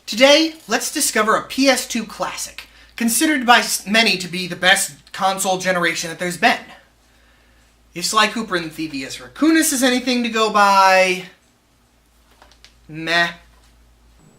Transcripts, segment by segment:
Today, let's discover a PS2 classic, considered by many to be the best console generation that there's been. If Sly Cooper and Thevius Raccoonus is anything to go by, meh.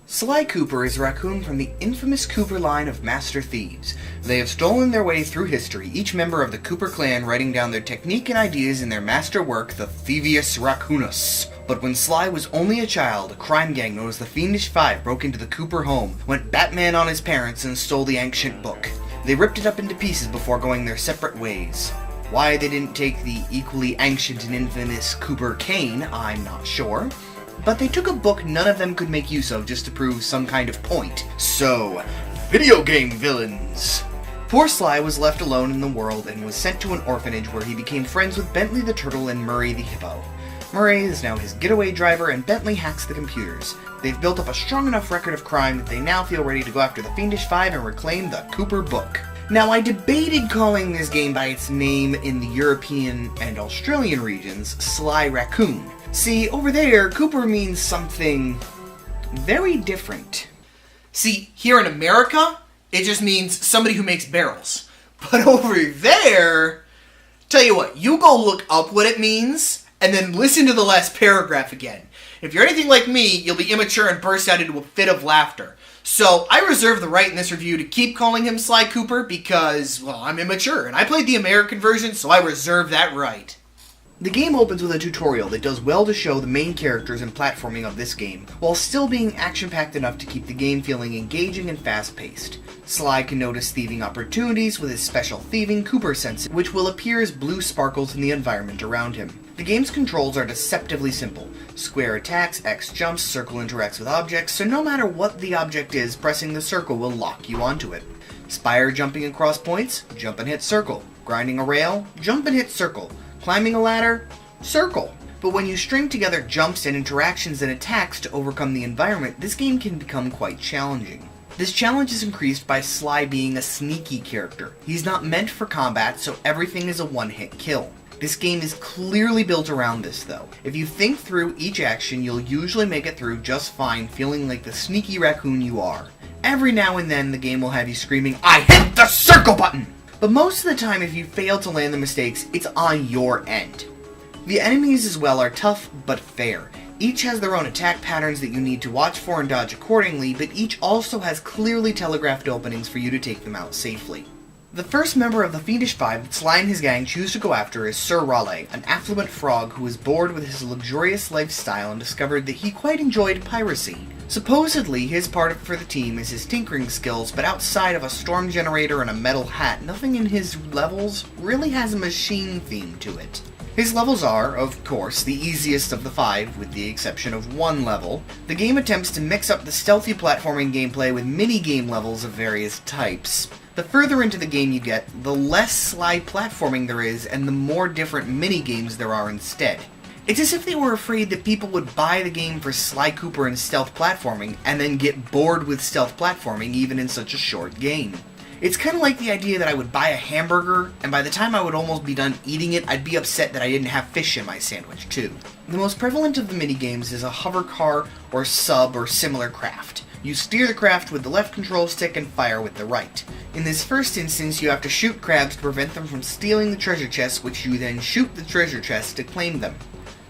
Sly Cooper is a raccoon from the infamous Cooper line of master thieves. They have stolen their way through history, each member of the Cooper clan writing down their technique and ideas in their master work, the Thevius Raccoonus. But when Sly was only a child, a crime gang known as the Fiendish Five broke into the Cooper home, went Batman on his parents, and stole the ancient book. They ripped it up into pieces before going their separate ways. Why they didn't take the equally ancient and infamous Cooper cane, I'm not sure. But they took a book none of them could make use of just to prove some kind of point. So, video game villains! Poor Sly was left alone in the world and was sent to an orphanage where he became friends with Bentley the Turtle and Murray the Hippo. Murray is now his getaway driver and Bentley hacks the computers. They've built up a strong enough record of crime that they now feel ready to go after the Fiendish Five and reclaim the Cooper book. Now, I debated calling this game by its name in the European and Australian regions, Sly Raccoon. See, over there, Cooper means something very different. See, here in America, it just means somebody who makes barrels. But over there, tell you what, you go look up what it means, and then listen to the last paragraph again. If you're anything like me, you'll be immature and burst out into a fit of laughter. So, I reserve the right in this review to keep calling him Sly Cooper because, well, I'm immature, and I played the American version, so I reserve that right. The game opens with a tutorial that does well to show the main characters and platforming of this game, while still being action-packed enough to keep the game feeling engaging and fast-paced. Sly can notice thieving opportunities with his special thieving Cooper sense, which will appear as blue sparkles in the environment around him. The game's controls are deceptively simple. Square attacks, X jumps, circle interacts with objects, so no matter what the object is, pressing the circle will lock you onto it. Spire jumping across points, jump and hit circle. Grinding a rail, jump and hit circle. Climbing a ladder, circle. But when you string together jumps and interactions and attacks to overcome the environment, this game can become quite challenging. This challenge is increased by Sly being a sneaky character. He's not meant for combat, so everything is a one-hit kill. This game is clearly built around this, though. If you think through each action, you'll usually make it through just fine, feeling like the sneaky raccoon you are. Every now and then, the game will have you screaming, "I hit the circle button!" But most of the time, if you fail to land the mistakes, it's on your end. The enemies as well are tough, but fair. Each has their own attack patterns that you need to watch for and dodge accordingly, but each also has clearly telegraphed openings for you to take them out safely. The first member of the Fiendish Five that Sly and his gang choose to go after is Sir Raleigh, an affluent frog who is bored with his luxurious lifestyle and discovered that he quite enjoyed piracy. Supposedly, his part for the team is his tinkering skills, but outside of a storm generator and a metal hat, nothing in his levels really has a machine theme to it. His levels are, of course, the easiest of the five, with the exception of one level. The game attempts to mix up the stealthy platforming gameplay with mini-game levels of various types. The further into the game you get, the less Sly platforming there is, and the more different mini-games there are instead. It's as if they were afraid that people would buy the game for Sly Cooper and stealth platforming, and then get bored with stealth platforming even in such a short game. It's kind of like the idea that I would buy a hamburger, and by the time I would almost be done eating it, I'd be upset that I didn't have fish in my sandwich, too. The most prevalent of the minigames is a hover car, or sub, or similar craft. You steer the craft with the left control stick and fire with the right. In this first instance, you have to shoot crabs to prevent them from stealing the treasure chests, which you then shoot the treasure chests to claim them.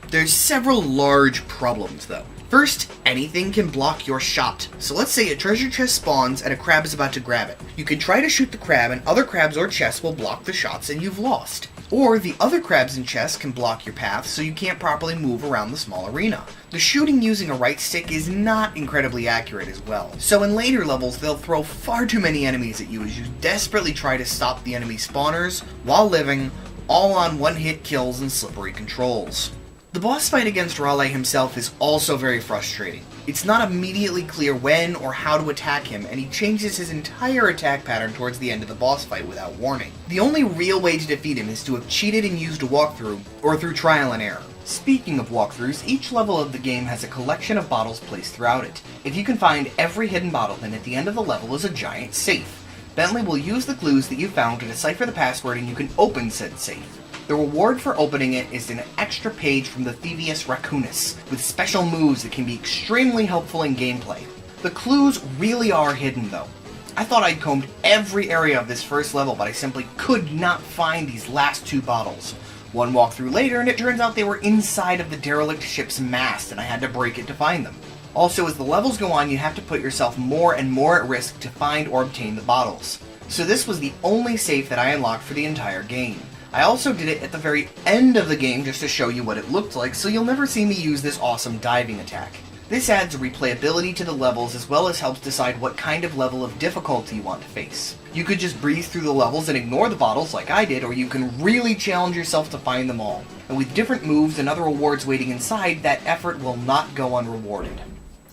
There's several large problems, though. First, anything can block your shot. So let's say a treasure chest spawns and a crab is about to grab it. You can try to shoot the crab and other crabs or chests will block the shots and you've lost. Or the other crabs and chests can block your path so you can't properly move around the small arena. The shooting using a right stick is not incredibly accurate as well. So in later levels, they'll throw far too many enemies at you as you desperately try to stop the enemy spawners while living, all on one-hit kills and slippery controls. The boss fight against Raleigh himself is also very frustrating. It's not immediately clear when or how to attack him, and he changes his entire attack pattern towards the end of the boss fight without warning. The only real way to defeat him is to have cheated and used a walkthrough, or through trial and error. Speaking of walkthroughs, each level of the game has a collection of bottles placed throughout it. If you can find every hidden bottle, then at the end of the level is a giant safe. Bentley will use the clues that you found to decipher the password and you can open said safe. The reward for opening it is an extra page from the Thevius Raccoonus, with special moves that can be extremely helpful in gameplay. The clues really are hidden though. I thought I'd combed every area of this first level, but I simply could not find these last two bottles. One walkthrough later, and it turns out they were inside of the derelict ship's mast, and I had to break it to find them. Also, as the levels go on, you have to put yourself more and more at risk to find or obtain the bottles. So this was the only safe that I unlocked for the entire game. I also did it at the very end of the game just to show you what it looked like, so you'll never see me use this awesome diving attack. This adds replayability to the levels as well as helps decide what kind of level of difficulty you want to face. You could just breeze through the levels and ignore the bottles like I did, or you can really challenge yourself to find them all. And with different moves and other rewards waiting inside, that effort will not go unrewarded.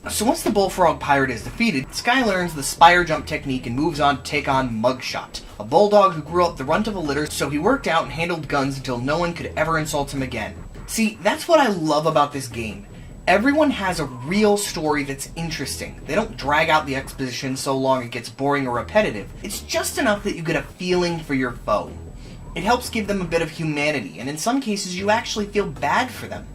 So once the Bullfrog Pirate is defeated, Sky learns the Spire Jump technique and moves on to take on Mugshot, a bulldog who grew up the runt of a litter, so he worked out and handled guns until no one could ever insult him again. See, that's what I love about this game. Everyone has a real story that's interesting. They don't drag out the exposition so long it gets boring or repetitive. It's just enough that you get a feeling for your foe. It helps give them a bit of humanity, and in some cases you actually feel bad for them.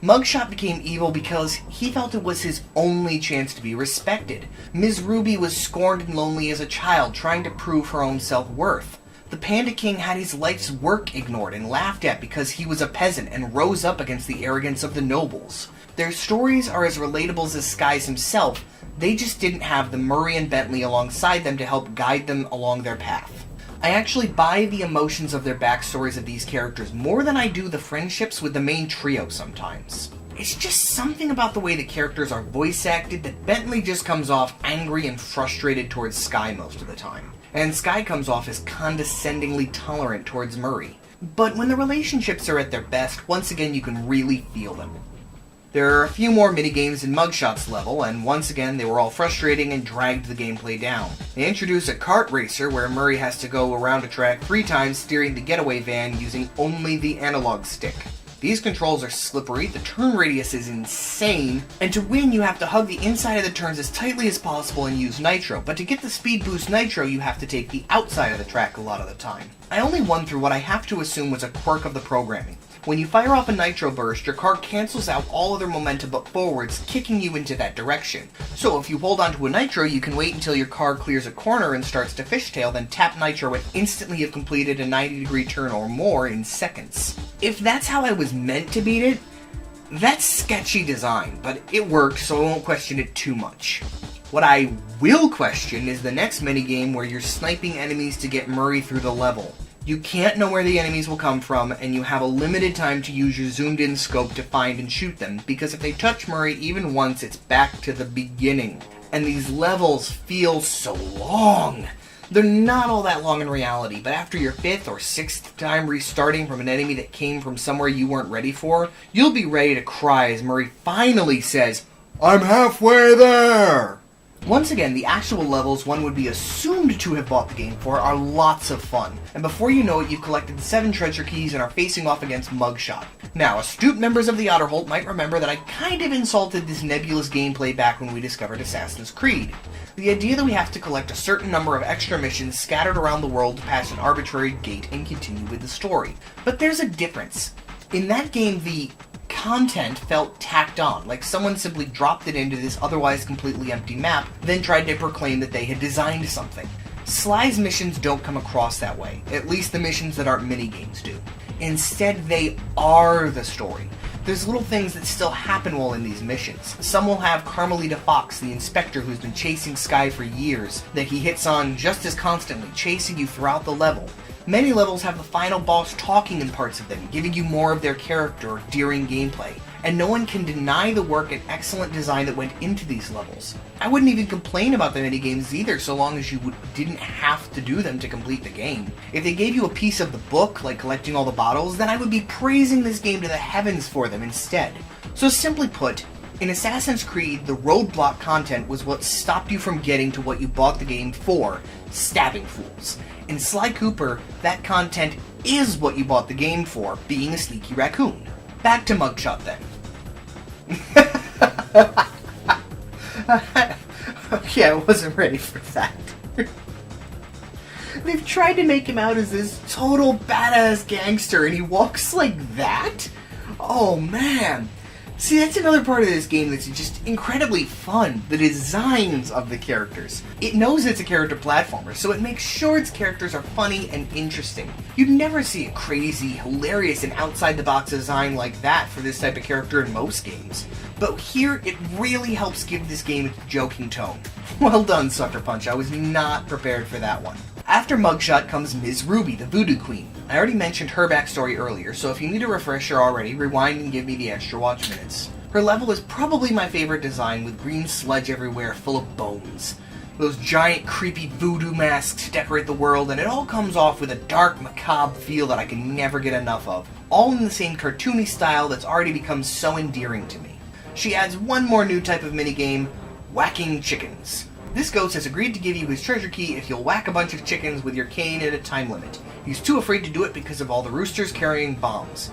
Mugshot became evil because he felt it was his only chance to be respected. Ms. Ruby was scorned and lonely as a child, trying to prove her own self-worth. The Panda King had his life's work ignored and laughed at because he was a peasant and rose up against the arrogance of the nobles. Their stories are as relatable as Sky's himself, they just didn't have the Murray and Bentley alongside them to help guide them along their path. I actually buy the emotions of their backstories of these characters more than I do the friendships with the main trio sometimes. It's just something about the way the characters are voice acted that Bentley just comes off angry and frustrated towards Sky most of the time. And Sky comes off as condescendingly tolerant towards Murray. But when the relationships are at their best, once again you can really feel them. There are a few more minigames in Mugshot's level, and once again they were all frustrating and dragged the gameplay down. They introduce a kart racer where Murray has to go around a track 3 times steering the getaway van using only the analog stick. These controls are slippery, the turn radius is insane, and to win you have to hug the inside of the turns as tightly as possible and use nitro, but to get the speed boost nitro you have to take the outside of the track a lot of the time. I only won through what I have to assume was a quirk of the programming. When you fire off a nitro burst, your car cancels out all other momentum but forwards, kicking you into that direction. So if you hold onto a nitro, you can wait until your car clears a corner and starts to fishtail, then tap nitro and instantly have completed a 90-degree turn or more in seconds. If that's how I was meant to beat it, that's sketchy design, but it worked, so I won't question it too much. What I will question is the next minigame where you're sniping enemies to get Murray through the level. You can't know where the enemies will come from, and you have a limited time to use your zoomed-in scope to find and shoot them, because if they touch Murray even once, it's back to the beginning. And these levels feel so long. They're not all that long in reality, but after your 5th or 6th time restarting from an enemy that came from somewhere you weren't ready for, you'll be ready to cry as Murray finally says, "I'm halfway there!" Once again, the actual levels one would be assumed to have bought the game for are lots of fun, and before you know it, you've collected 7 treasure keys and are facing off against Mugshot. Now, astute members of the Otterholt might remember that I kind of insulted this nebulous gameplay back when we discovered Assassin's Creed. The idea that we have to collect a certain number of extra missions scattered around the world to pass an arbitrary gate and continue with the story. But there's a difference. In that game, the content felt tacked on, like someone simply dropped it into this otherwise completely empty map, then tried to proclaim that they had designed something. Sly's missions don't come across that way, at least the missions that aren't minigames do. Instead, they are the story. There's little things that still happen while in these missions. Some will have Carmelita Fox, the inspector who's been chasing Sky for years, that he hits on just as constantly, chasing you throughout the level. Many levels have the final boss talking in parts of them, giving you more of their character during gameplay. And no one can deny the work and excellent design that went into these levels. I wouldn't even complain about the minigames either, so long as you didn't have to do them to complete the game. If they gave you a piece of the book, like collecting all the bottles, then I would be praising this game to the heavens for them instead. So simply put, in Assassin's Creed, the roadblock content was what stopped you from getting to what you bought the game for, stabbing fools. In Sly Cooper, that content is what you bought the game for, being a sneaky raccoon. Back to Mugshot then. Okay, I wasn't ready for that. They've tried to make him out as this total badass gangster, and he walks like that? Oh man. See, that's another part of this game that's just incredibly fun. The designs of the characters. It knows it's a character platformer, so it makes sure its characters are funny and interesting. You'd never see a crazy, hilarious, and outside-the-box design like that for this type of character in most games. But here, it really helps give this game its joking tone. Well done, Sucker Punch. I was not prepared for that one. After Mugshot comes Ms. Ruby, the Voodoo Queen. I already mentioned her backstory earlier, so if you need a refresher already, rewind and give me the extra watch minutes. Her level is probably my favorite design, with green sludge everywhere full of bones. Those giant creepy voodoo masks decorate the world, and it all comes off with a dark, macabre feel that I can never get enough of. All in the same cartoony style that's already become so endearing to me. She adds one more new type of minigame, whacking chickens. This ghost has agreed to give you his treasure key if you'll whack a bunch of chickens with your cane at a time limit. He's too afraid to do it because of all the roosters carrying bombs.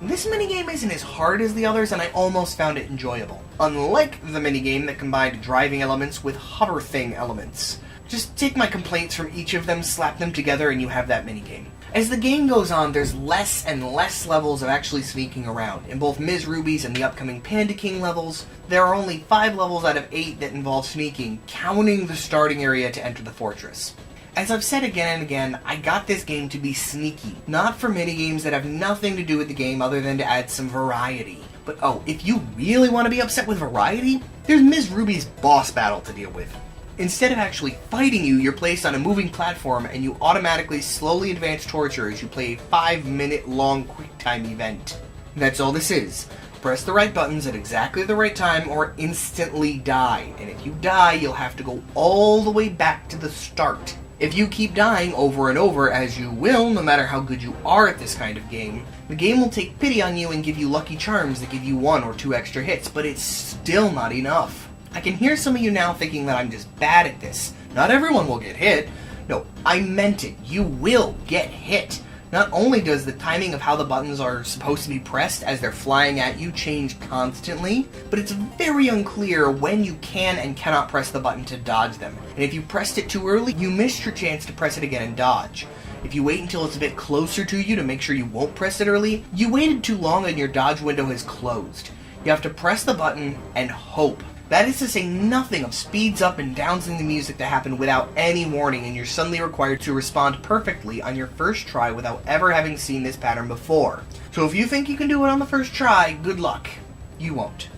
This minigame isn't as hard as the others, and I almost found it enjoyable. Unlike the minigame that combined driving elements with hover thing elements. Just take my complaints from each of them, slap them together, and you have that minigame. As the game goes on, there's less and less levels of actually sneaking around. In both Ms. Ruby's and the upcoming Panda King levels, there are only 5 levels out of 8 that involve sneaking, counting the starting area to enter the fortress. As I've said again and again, I got this game to be sneaky, not for minigames that have nothing to do with the game other than to add some variety. But oh, if you really want to be upset with variety, there's Ms. Ruby's boss battle to deal with. Instead of actually fighting you, you're placed on a moving platform and you automatically slowly advance towards her as you play a 5-minute long QuickTime event. That's all this is. Press the right buttons at exactly the right time or instantly die. And if you die, you'll have to go all the way back to the start. If you keep dying over and over, as you will, no matter how good you are at this kind of game, the game will take pity on you and give you lucky charms that give you 1 or 2 extra hits, but it's still not enough. I can hear some of you now thinking that I'm just bad at this. Not everyone will get hit. No, I meant it. You will get hit. Not only does the timing of how the buttons are supposed to be pressed as they're flying at you change constantly, but it's very unclear when you can and cannot press the button to dodge them. And if you pressed it too early, you missed your chance to press it again and dodge. If you wait until it's a bit closer to you to make sure you won't press it early, you waited too long and your dodge window has closed. You have to press the button and hope. That is to say nothing of speeds up and downs in the music that happen without any warning, and you're suddenly required to respond perfectly on your first try without ever having seen this pattern before. So if you think you can do it on the first try, good luck. You won't.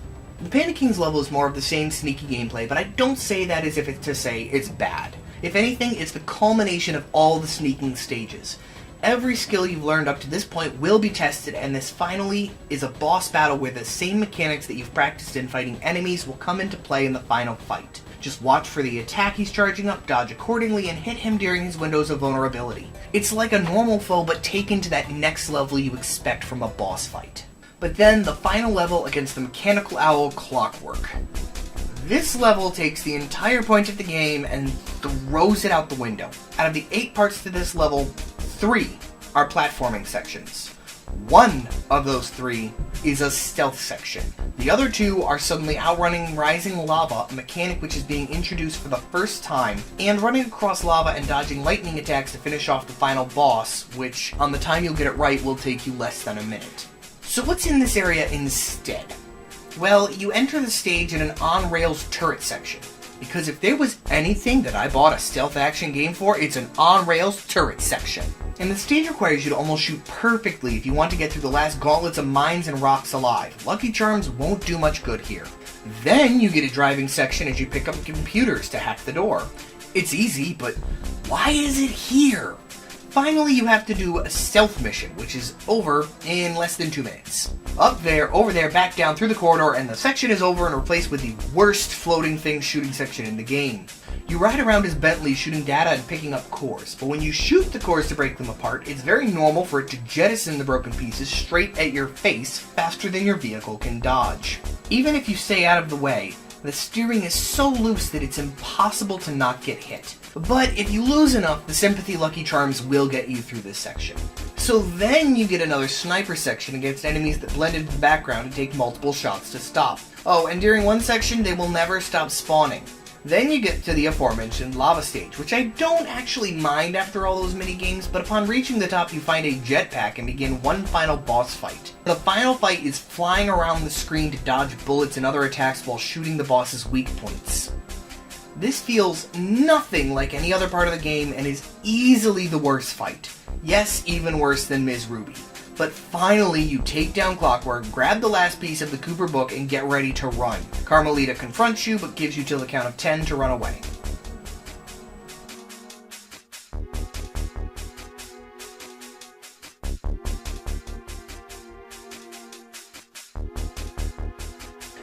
The Panda King's level is more of the same sneaky gameplay, but I don't say that as if it's to say it's bad. If anything, it's the culmination of all the sneaking stages. Every skill you've learned up to this point will be tested, and this finally is a boss battle where the same mechanics that you've practiced in fighting enemies will come into play in the final fight. Just watch for the attack he's charging up, dodge accordingly, and hit him during his windows of vulnerability. It's like a normal foe, but taken to that next level you expect from a boss fight. But then, the final level against the Mechanical Owl Clockwork. This level takes the entire point of the game and throws it out the window. Out of the 8 parts to this level, 3 are platforming sections. 1 of those 3 is a stealth section. The other 2 are suddenly outrunning rising lava, a mechanic which is being introduced for the first time, and running across lava and dodging lightning attacks to finish off the final boss, which, on the time you'll get it right, will take you less than a minute. So what's in this area instead? Well, you enter the stage in an on-rails turret section. Because if there was anything that I bought a stealth action game for, it's an on-rails turret section. And the stage requires you to almost shoot perfectly if you want to get through the last gauntlets of mines and rocks alive. Lucky Charms won't do much good here. Then you get a driving section as you pick up computers to hack the door. It's easy, but why is it here? Finally, you have to do a stealth mission, which is over in less than 2 minutes. Up there, over there, back down through the corridor, and the section is over and replaced with the worst floating thing shooting section in the game. You ride around as Bentley shooting data and picking up cores, but when you shoot the cores to break them apart, it's very normal for it to jettison the broken pieces straight at your face faster than your vehicle can dodge. Even if you stay out of the way, the steering is so loose that it's impossible to not get hit. But if you lose enough, the sympathy lucky charms will get you through this section. So then you get another sniper section against enemies that blend into the background and take multiple shots to stop. Oh, and during one section, they will never stop spawning. Then you get to the aforementioned lava stage, which I don't actually mind after all those mini-games, but upon reaching the top you find a jetpack and begin one final boss fight. The final fight is flying around the screen to dodge bullets and other attacks while shooting the boss's weak points. This feels nothing like any other part of the game and is easily the worst fight. Yes, even worse than Ms. Ruby. But finally you take down Clockwork, grab the last piece of the Cooper book, and get ready to run. Carmelita confronts you, but gives you till the count of 10 to run away.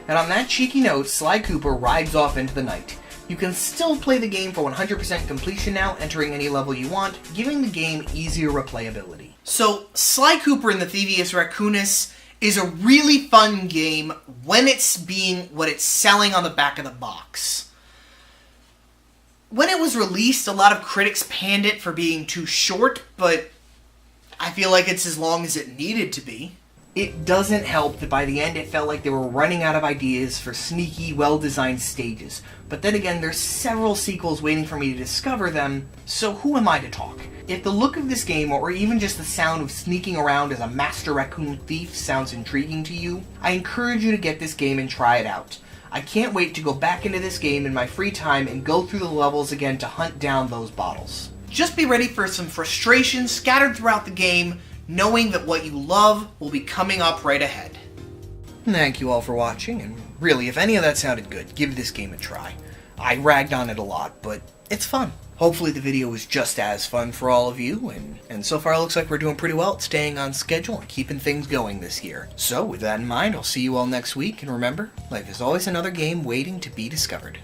And on that cheeky note, Sly Cooper rides off into the night. You can still play the game for 100% completion now, entering any level you want, giving the game easier replayability. So, Sly Cooper and the Thevius Raccoonus is a really fun game when it's being what it's selling on the back of the box. When it was released, a lot of critics panned it for being too short, but I feel like it's as long as it needed to be. It doesn't help that by the end it felt like they were running out of ideas for sneaky, well-designed stages. But then again, there's several sequels waiting for me to discover them, so who am I to talk? If the look of this game, or even just the sound of sneaking around as a master raccoon thief sounds intriguing to you, I encourage you to get this game and try it out. I can't wait to go back into this game in my free time and go through the levels again to hunt down those bottles. Just be ready for some frustration scattered throughout the game, knowing that what you love will be coming up right ahead. Thank you all for watching, and really, if any of that sounded good, give this game a try. I ragged on it a lot, but it's fun. Hopefully the video was just as fun for all of you, and so far it looks like we're doing pretty well at staying on schedule and keeping things going this year. So with that in mind, I'll see you all next week, and remember, life is always another game waiting to be discovered.